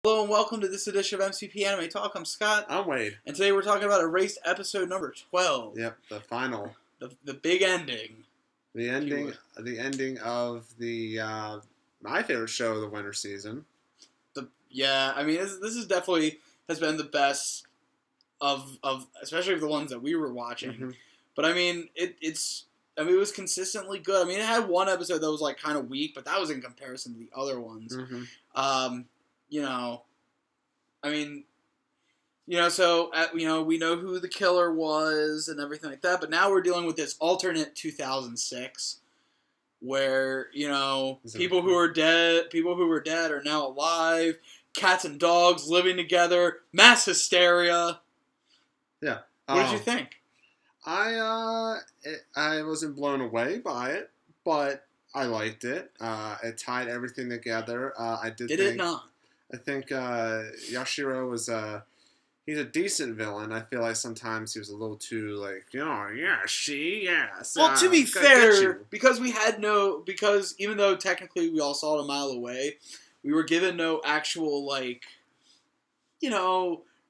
Hello and welcome to this edition of MCP Anime Talk. I'm Scott. I'm Wade. And today we're talking about Erased episode number 12. Yep, the final. The big ending. The ending of the my favorite show of the winter season. This is definitely has been the best of especially of the ones that we were watching. Mm-hmm. But I mean, it was consistently good. I mean, it had one episode that was like kind of weak, but that was in comparison to the other ones. Mm-hmm. We know who the killer was and everything like that, but now we're dealing with this alternate 2006 where, people who were dead are now alive, cats and dogs living together, mass hysteria. Yeah. What did you think? I wasn't blown away by it, but I liked it. It tied everything together. It not? I think Yashiro was he's a decent villain. I feel like sometimes he was a little too yes. Well, to be fair, because even though technically we all saw it a mile away, we were given no actual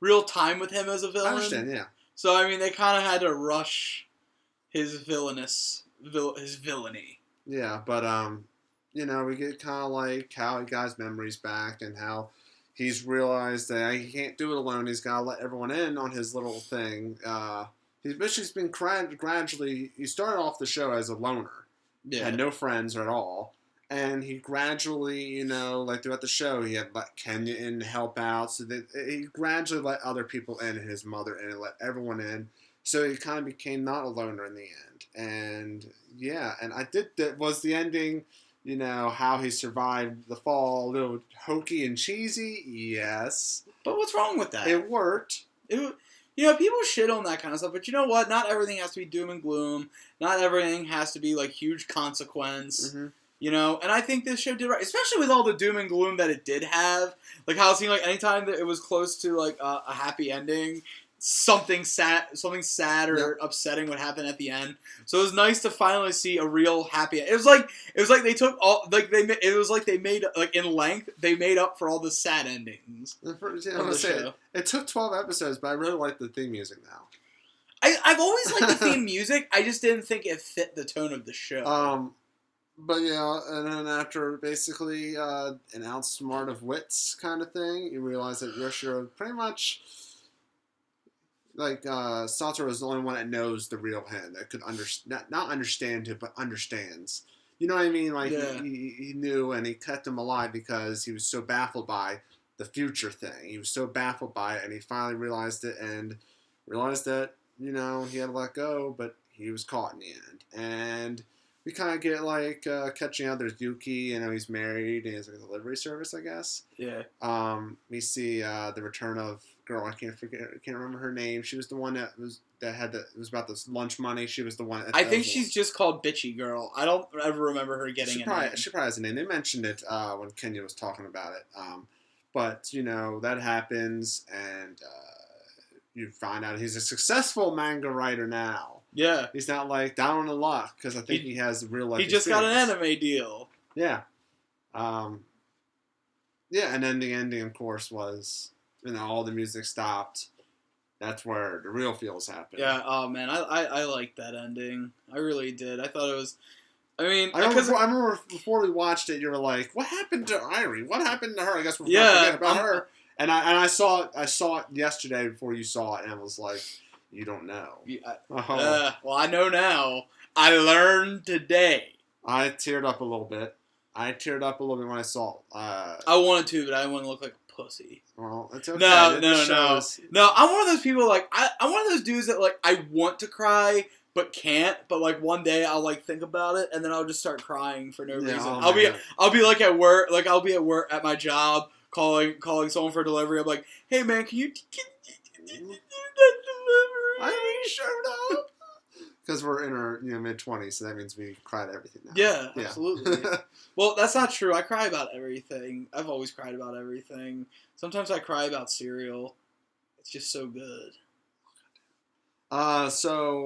real time with him as a villain. I understand, yeah. So I mean, they kind of had to rush his villainy. Yeah, but we get kind of like how he got his memories back and how he's realized that he can't do it alone. He's got to let everyone in on his little thing. He's been gradually. He started off the show as a loner, had no friends at all, and he gradually, throughout the show, he had let Kenya in to help out. So that he gradually let other people in, and his mother in, and let everyone in. So he kind of became not a loner in the end. And yeah, and that was the ending. How he survived the fall, a little hokey and cheesy, yes. But what's wrong with that? It worked. People shit on that kind of stuff, but you know what? Not everything has to be doom and gloom. Not everything has to be, huge consequence. Mm-hmm. And I think this show did right, especially with all the doom and gloom that it did have. Like, how it seemed like anytime that it was close to, a happy ending, something sad or upsetting would happen at the end. So it was nice to finally see a real happy end. It was like they took all they made in length they made up for all the sad endings. It took 12 episodes, but I really like the theme music now. I've always liked the theme music. I just didn't think it fit the tone of the show. But yeah, and then after basically an outsmart of wits kind of thing, you realize that Yoshiro pretty much. Satoru is the only one that knows the real him, that could not understand it, but understands. You know what I mean? He knew, and he kept him alive because he was so baffled by the future thing. He was so baffled by it, and he finally realized it, and realized that, he had to let go, but he was caught in the end. And we kind of get, catching out. There's Yuki, he's married, and he has a delivery service, I guess. Yeah. We see the return of girl. I can't remember her name. She was the one it was about this lunch money. She was the one. I think she's just called Bitchy Girl. I don't ever remember her getting She probably has a name. They mentioned it when Kenya was talking about it. But that happens, and you find out he's a successful manga writer now. Yeah. He's not down on the luck because I think he has real life. He just got an anime deal. Yeah. Yeah, and then the ending, of course, was all the music stopped. That's where the real feels happen. Yeah. Oh man, I liked that ending. I really did. I thought it was. I remember before we watched it, you were like, "What happened to Irie? What happened to her?" I guess we're forgetting about her. And I saw it yesterday before you saw it, and I was like, "You don't know." Well, I know now. I learned today. I teared up a little bit. when I saw it. I wanted to, but I didn't want to look like a pussy. Well, it's okay. No. No, I'm one of those people, I'm one of those dudes that, I want to cry, but can't. But, one day I'll, think about it, and then I'll just start crying for no reason. I'll be at work, I'll be at work at my job, calling someone for delivery. I'm like, hey, man, can you do that delivery? I already showed up. Because we're in our mid-20s, so that means we cry at everything now. Yeah, absolutely. Well, that's not true. I cry about everything. I've always cried about everything. Sometimes I cry about cereal. It's just so good. So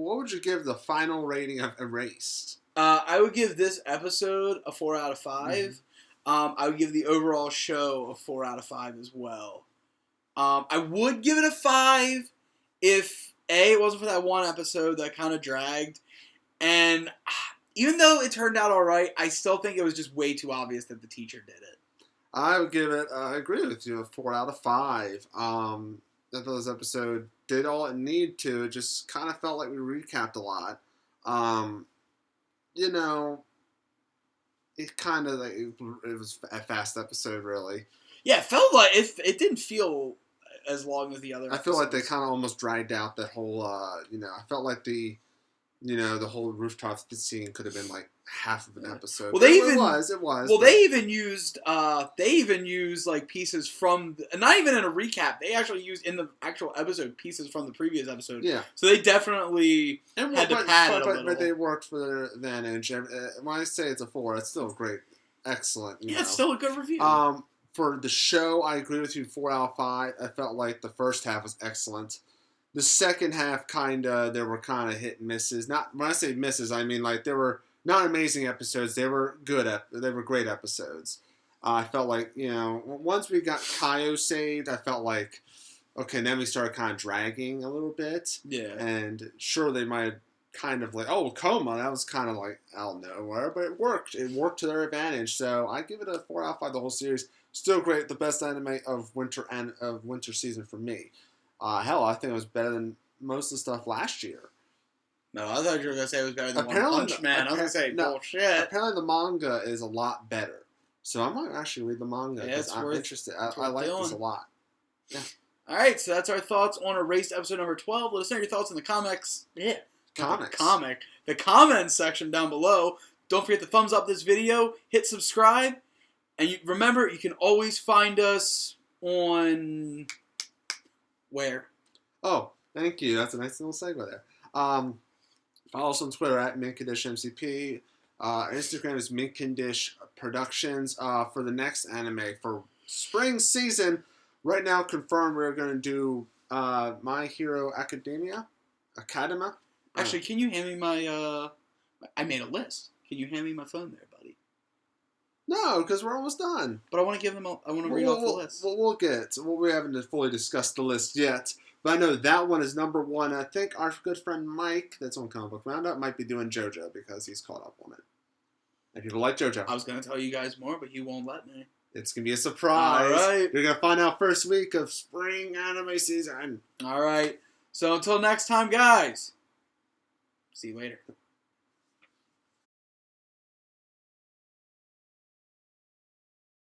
what would you give the final rating of Erased? I would give this episode a 4 out of 5. I would give the overall show a 4 out of 5 as well. I would give it a 5 if it wasn't for that one episode that kind of dragged. And even though it turned out alright, I still think it was just way too obvious that the teacher did it. I would give it, I agree with you, a 4 out of 5. That this episode did all it needed to. It just kind of felt like we recapped a lot. You know, it kind of like it was a fast episode, really. Yeah, it felt like it didn't feel as long as the other. I feel like they kind of almost dragged out that whole. I felt like the whole rooftop scene could have been like half of an episode. Well, it was. Well, they even used like pieces from, not even in a recap. They actually used in the actual episode pieces from the previous episode. Yeah. So they definitely had to pad it a little. But they worked for their advantage. When I say it's a 4, it's still great, excellent. It's still a good review. For the show, I agree with you. 4 out of 5. I felt like the first half was excellent. The second half, there were kind of hit and misses. Not when I say misses, I mean like there were not amazing episodes. They were good. They were great episodes. I felt like once we got Kaio saved, I felt like okay. Then we started kind of dragging a little bit. Yeah. And sure, they might have kind of like Coma. That was kind of like out of nowhere, but it worked. It worked to their advantage. So I give it a 4 out of 5. The whole series still great. The best anime of winter season for me. Hell, I think it was better than most of the stuff last year. No, I thought you were going to say it was better than One Punch Man. I was going to say, bullshit. Apparently the manga is a lot better. So I might actually read the manga because I'm interested. I like this a lot. Yeah. All right, so that's our thoughts on Erased episode number 12. Let us know your thoughts in the comics. Yeah. The comments section down below. Don't forget to thumbs up this video. Hit subscribe. And remember, you can always find us on... Where? Oh, thank you. That's a nice little segue there. Follow us on Twitter at Mint Condish MCP. Our Instagram is Mint Condish Productions. For the next anime for spring season, right now confirmed we're going to do My Hero Academia. Actually, can you hand me my? I made a list. Can you hand me my phone there, buddy? No, because we're almost done. But I want to give them. I want to read off the list. We'll get. We haven't fully discussed the list yet, but I know that one is number 1. I think our good friend Mike, that's on Comic Book Roundup, might be doing JoJo because he's caught up on it. And people like JoJo. I was going to tell you guys more, but he won't let me. It's going to be a surprise. All right. You're going to find out first week of spring anime season. All right. So until next time, guys. See you later.